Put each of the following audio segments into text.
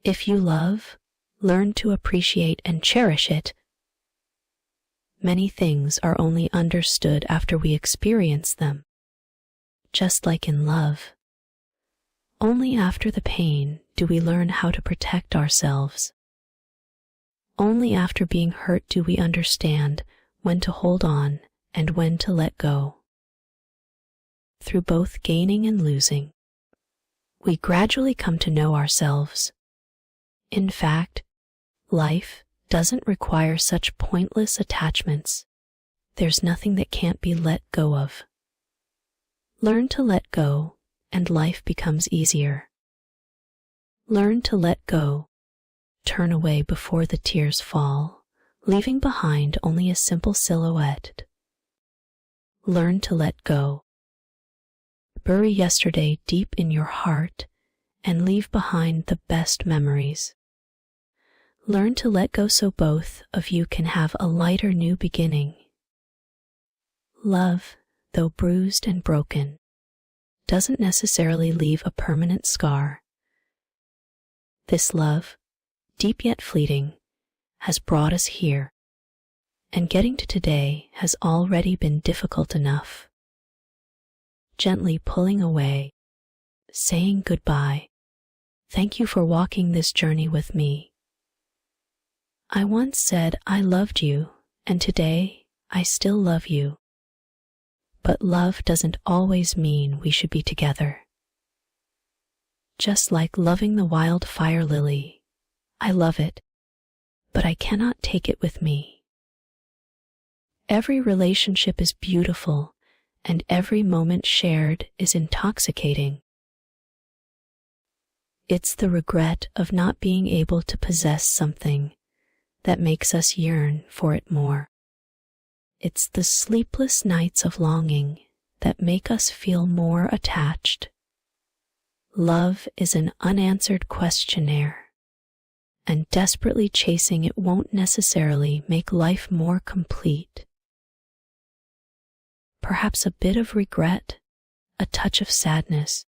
If you love, learn to appreciate and cherish it. Many things are only understood after we experience them. Just like in love, only after the pain do we learn how to protect ourselves. Only after being hurt do we understand when to hold on and when to let go. Through both gaining and losing, we gradually come to know ourselves. In fact, life doesn't require such pointless attachments. There's nothing that can't be let go of. Learn to let go, and life becomes easier. Learn to let go. Turn away before the tears fall, leaving behind only a simple silhouette. Learn to let go. Bury yesterday deep in your heart and leave behind the best memories. Learn to let go so both of you can have a lighter new beginning. Love, though bruised and broken, doesn't necessarily leave a permanent scar. This love, deep yet fleeting, has brought us here, and getting to today has already been difficult enough. Gently pulling away, saying goodbye. Thank you for walking this journey with me. I once said I loved you, and today I still love you. But love doesn't always mean we should be together. Just like loving the wildfire lily, I love it, but I cannot take it with me. Every relationship is beautiful, and every moment shared is intoxicating. It's the regret of not being able to possess something that makes us yearn for it more. It's the sleepless nights of longing that make us feel more attached. Love is an unanswered questionnaire, and desperately chasing it won't necessarily make life more complete. Perhaps a bit of regret, a touch of sadness,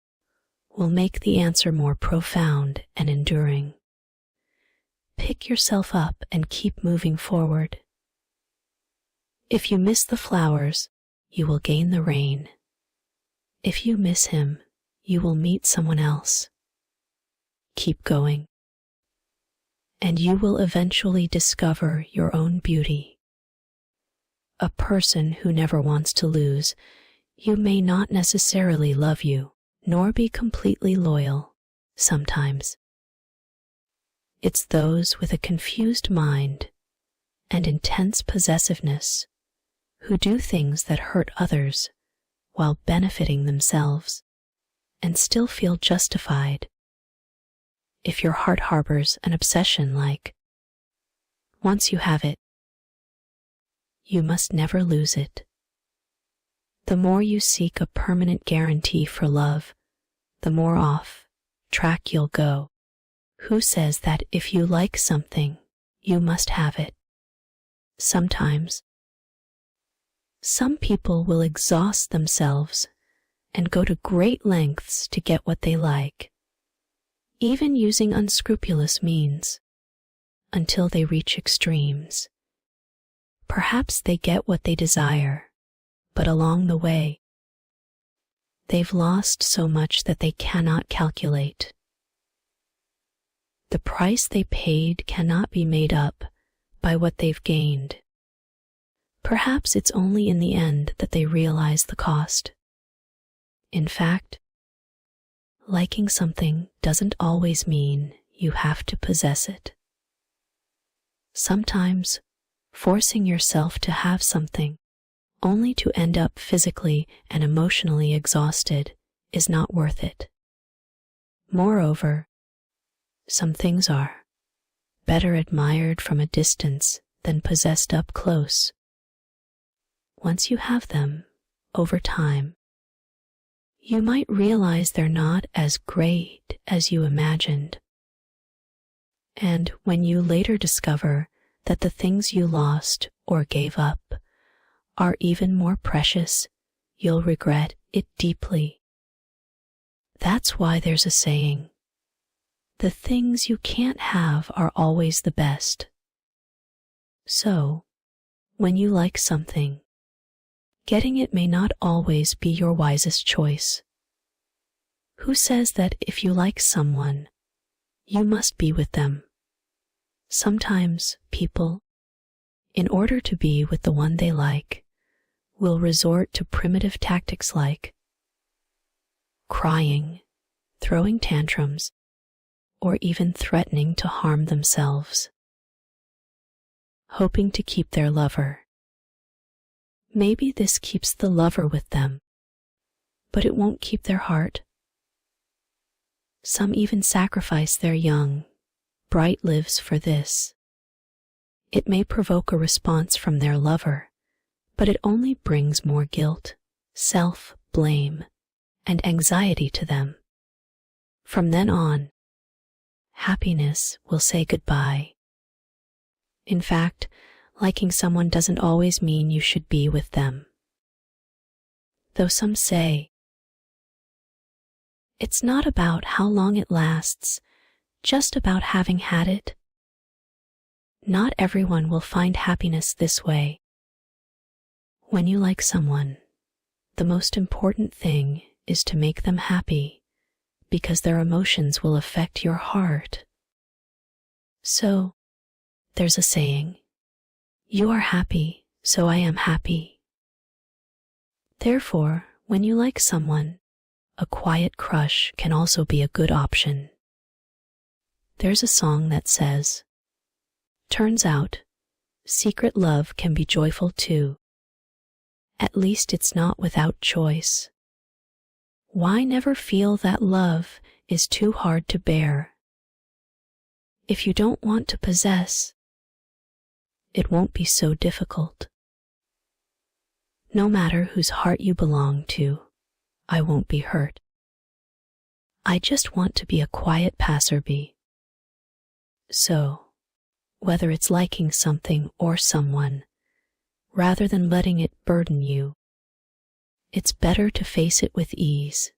will make the answer more profound and enduring. Pick yourself up and keep moving forward. If you miss the flowers, you will gain the rain. If you miss him, you will meet someone else. Keep going, and you will eventually discover your own beauty. A person who never wants to lose you may not necessarily love you, nor be completely loyal, sometimes. It's those with a confused mind and intense possessiveness who do things that hurt others while benefiting themselves and still feel justified. If your heart harbors an obsession like, once you have it, you must never lose it. The more you seek a permanent guarantee for love, the more off track you'll go. Who says that if you like something, you must have it? Sometimes, some people will exhaust themselves and go to great lengths to get what they like, even using unscrupulous means, until they reach extremes. Perhaps they get what they desire, but along the way, they've lost so much that they cannot calculate. The price they paid cannot be made up by what they've gained. Perhaps it's only in the end that they realize the cost. In fact, liking something doesn't always mean you have to possess it. Sometimes, forcing yourself to have something only to end up physically and emotionally exhausted is not worth it. Moreover, some things are better admired from a distance than possessed up close. Once you have them, over time, you might realize they're not as great as you imagined. And when you later discover that the things you lost or gave up are even more precious, you'll regret it deeply. That's why there's a saying, the things you can't have are always the best. So, when you like something, getting it may not always be your wisest choice. Who says that if you like someone, you must be with them? Sometimes people, in order to be with the one they like, will resort to primitive tactics like crying, throwing tantrums, or even threatening to harm themselves, hoping to keep their lover. Maybe this keeps the lover with them, but it won't keep their heart. Some even sacrifice their young, bright lives for this. It may provoke a response from their lover, but it only brings more guilt, self-blame, and anxiety to them. From then on, happiness will say goodbye. In fact, liking someone doesn't always mean you should be with them. Though some say, it's not about how long it lasts, just about having had it. Not everyone will find happiness this way. When you like someone, the most important thing is to make them happy, because their emotions will affect your heart. So, there's a saying, you are happy, so I am happy. Therefore, when you like someone, a quiet crush can also be a good option. There's a song that says, turns out, secret love can be joyful too. At least it's not without choice. Why never feel that love is too hard to bear? If you don't want to possess, it won't be so difficult. No matter whose heart you belong to, I won't be hurt. I just want to be a quiet passerby. So, whether it's liking something or someone, rather than letting it burden you, it's better to face it with ease.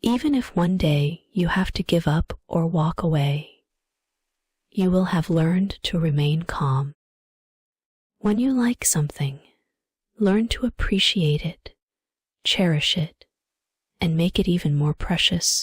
Even if one day you have to give up or walk away, you will have learned to remain calm. When you like something, learn to appreciate it, cherish it, and make it even more precious.